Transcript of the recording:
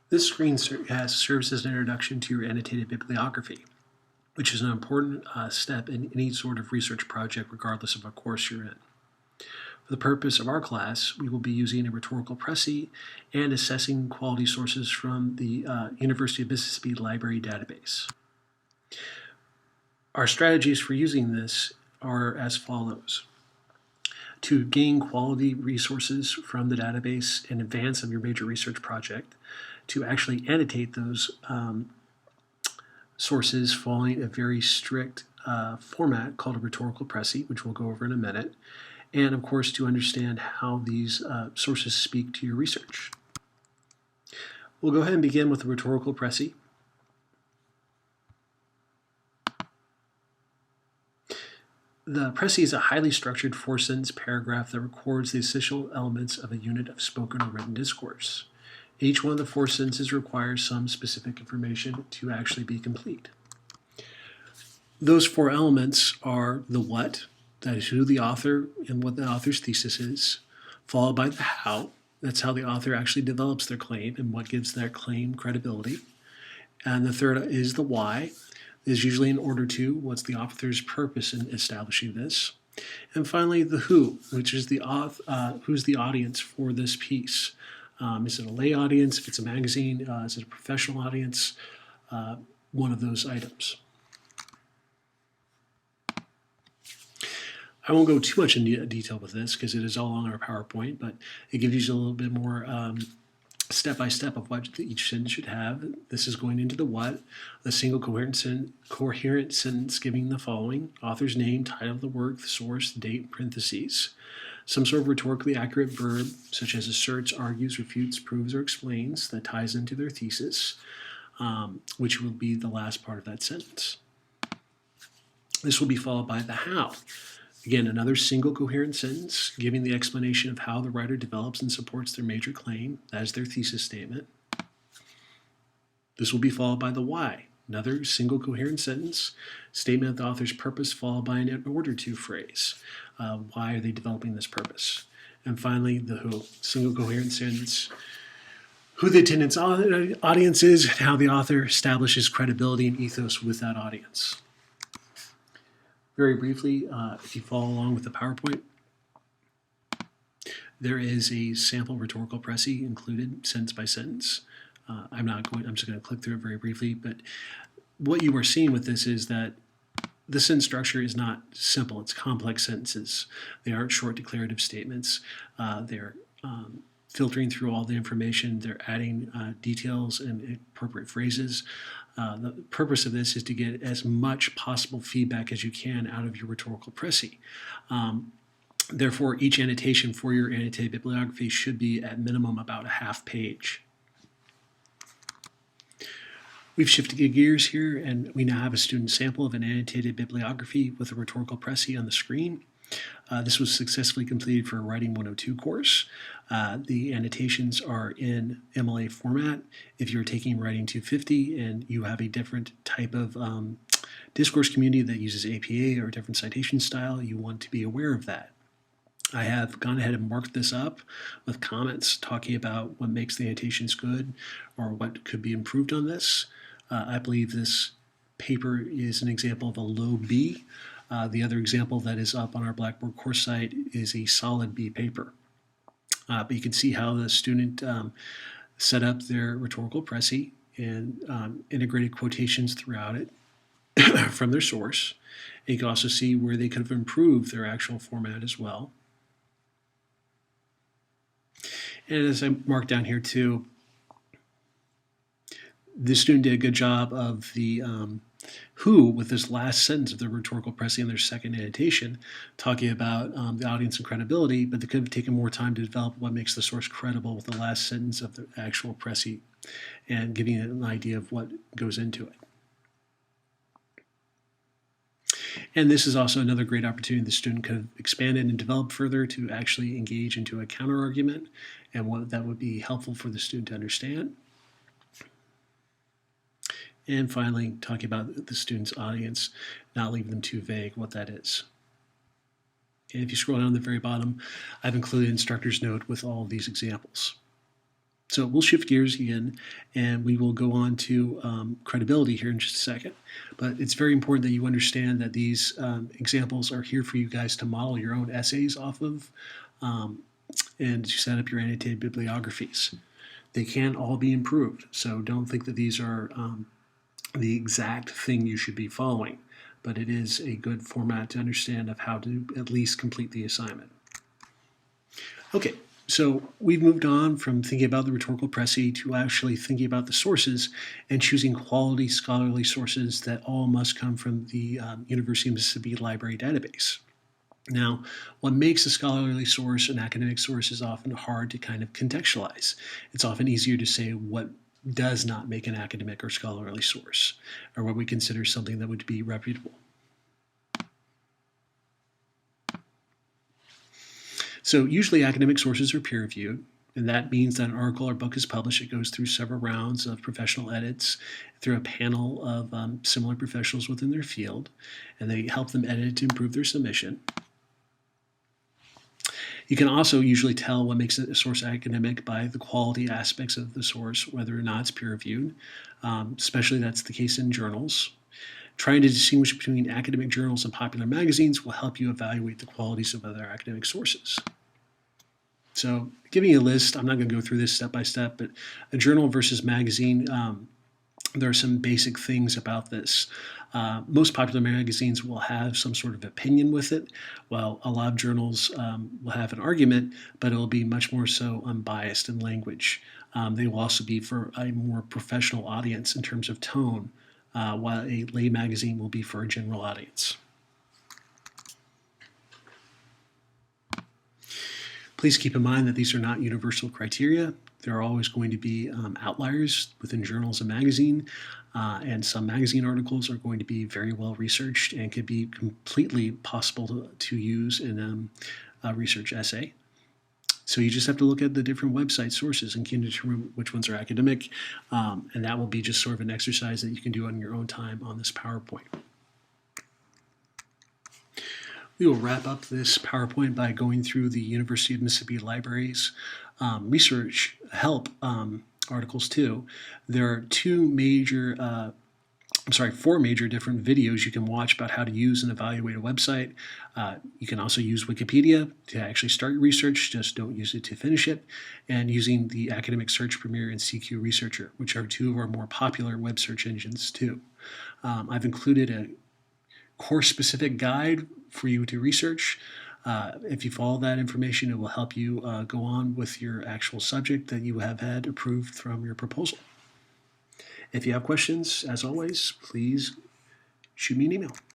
This screencast serves as an introduction to your annotated bibliography, which is an important step in any sort of research project regardless of what course you're in. For the purpose of our class, we will be using a Rhetorical Précis and assessing quality sources from the University of Mississippi Library database. Our strategies for using this are as follows. To gain quality resources from the database in advance of your major research project, to actually annotate those sources following a very strict format called a Rhetorical Précis, which we'll go over in a minute, and of course to understand how these sources speak to your research. We'll go ahead and begin with the Rhetorical Précis. The Précis is a highly structured four-sentence paragraph that records the essential elements of a unit of spoken or written discourse. Each one of the four sentences requires some specific information to actually be complete. Those four elements are the what, that is who the author and what the author's thesis is, followed by the how, that's how the author actually develops their claim and what gives that claim credibility. And the third is the why, is usually in order to, what's the author's purpose in establishing this. And finally, the who, which is the who's the audience for this piece. Is it a lay audience? If it's a magazine, is it a professional audience? One of those items. I won't go too much into detail with this because it is all on our PowerPoint, but it gives you a little bit more step-by-step of what each sentence should have. This is going into the what, a single coherent sentence giving the following: author's name, title of the work, the source, the date, parentheses. Some sort of rhetorically accurate verb, such as asserts, argues, refutes, proves, or explains, that ties into their thesis, which will be the last part of that sentence. This will be followed by the how. Again, another single coherent sentence giving the explanation of how the writer develops and supports their major claim. That is their thesis statement. This will be followed by the why. Another single coherent sentence, statement of the author's purpose followed by an in order to phrase. Why are they developing this purpose? And finally, the who, single coherent sentence, who the attendance audience is, and how the author establishes credibility and ethos with that audience. Very briefly, if you follow along with the PowerPoint, there is a sample Rhetorical Précis included sentence by sentence. I'm just going to click through it very briefly, but what you are seeing with this is that the sentence structure is not simple. It's complex sentences. They aren't short declarative statements. They're filtering through all the information. They're adding details and appropriate phrases. The purpose of this is to get as much possible feedback as you can out of your Rhetorical Précis. Therefore, each annotation for your annotated bibliography should be at minimum about a half page. We've shifted gears here, and we now have a student sample of an annotated bibliography with a Rhetorical Précis on the screen. This was successfully completed for a Writing 102 course. The annotations are in MLA format. If you're taking Writing 250 and you have a different type of discourse community that uses APA or a different citation style, you want to be aware of that. I have gone ahead and marked this up with comments talking about what makes the annotations good or what could be improved on this. I believe this paper is an example of a low B. The other example that is up on our Blackboard course site is a solid B paper. But you can see how the student set up their Rhetorical Précis and integrated quotations throughout it from their source. And you can also see where they could have improved their actual format as well. And as I marked down here too, the student did a good job of the who with this last sentence of the Rhetorical Précis in their second annotation, talking about the audience and credibility, but they could have taken more time to develop what makes the source credible with the last sentence of the actual Précis and giving it an idea of what goes into it. And this is also another great opportunity the student could have expanded and developed further to actually engage into a counter-argument and what that would be helpful for the student to understand. And finally, talking about the student's audience, not leaving them too vague what that is. And if you scroll down to the very bottom, I've included an instructor's note with all of these examples. So we'll shift gears again, and we will go on to credibility here in just a second. But it's very important that you understand that these examples are here for you guys to model your own essays off of and to set up your annotated bibliographies. They can all be improved, so don't think that these are the exact thing you should be following, but it is a good format to understand of how to at least complete the assignment. Okay, so we've moved on from thinking about the rhetorical précis to actually thinking about the sources and choosing quality scholarly sources that all must come from the University of Mississippi Library database. Now, what makes a scholarly source an academic source is often hard to kind of contextualize. It's often easier to say what does not make an academic or scholarly source, or what we consider something that would be reputable. So usually academic sources are peer-reviewed, and that means that an article or book is published. It goes through several rounds of professional edits through a panel of similar professionals within their field, and they help them edit to improve their submission. You can also usually tell what makes a source academic by the quality aspects of the source, whether or not it's peer-reviewed. Especially that's the case in journals. Trying to distinguish between academic journals and popular magazines will help you evaluate the qualities of other academic sources. So giving you a list, I'm not going to go through this step by step, but a journal versus magazine, there are some basic things about this. Most popular magazines will have some sort of opinion with it, while a lot of journals will have an argument, but it will be much more so unbiased in language. They will also be for a more professional audience in terms of tone, while a lay magazine will be for a general audience. Please keep in mind that these are not universal criteria. There are always going to be outliers within journals and magazine, and some magazine articles are going to be very well researched and could be completely possible to use in a research essay. So you just have to look at the different website sources and can determine which ones are academic, and that will be just sort of an exercise that you can do on your own time on this PowerPoint. We will wrap up this PowerPoint by going through the University of Mississippi Library's research help articles too. There are four major different videos you can watch about how to use and evaluate a website. You can also use Wikipedia to actually start your research, just don't use it to finish it, and using the Academic Search Premier and CQ Researcher, which are two of our more popular web search engines too. I've included a course-specific guide for you to research. If you follow that information, it will help you go on with your actual subject that you have had approved from your proposal. If you have questions, as always, please shoot me an email.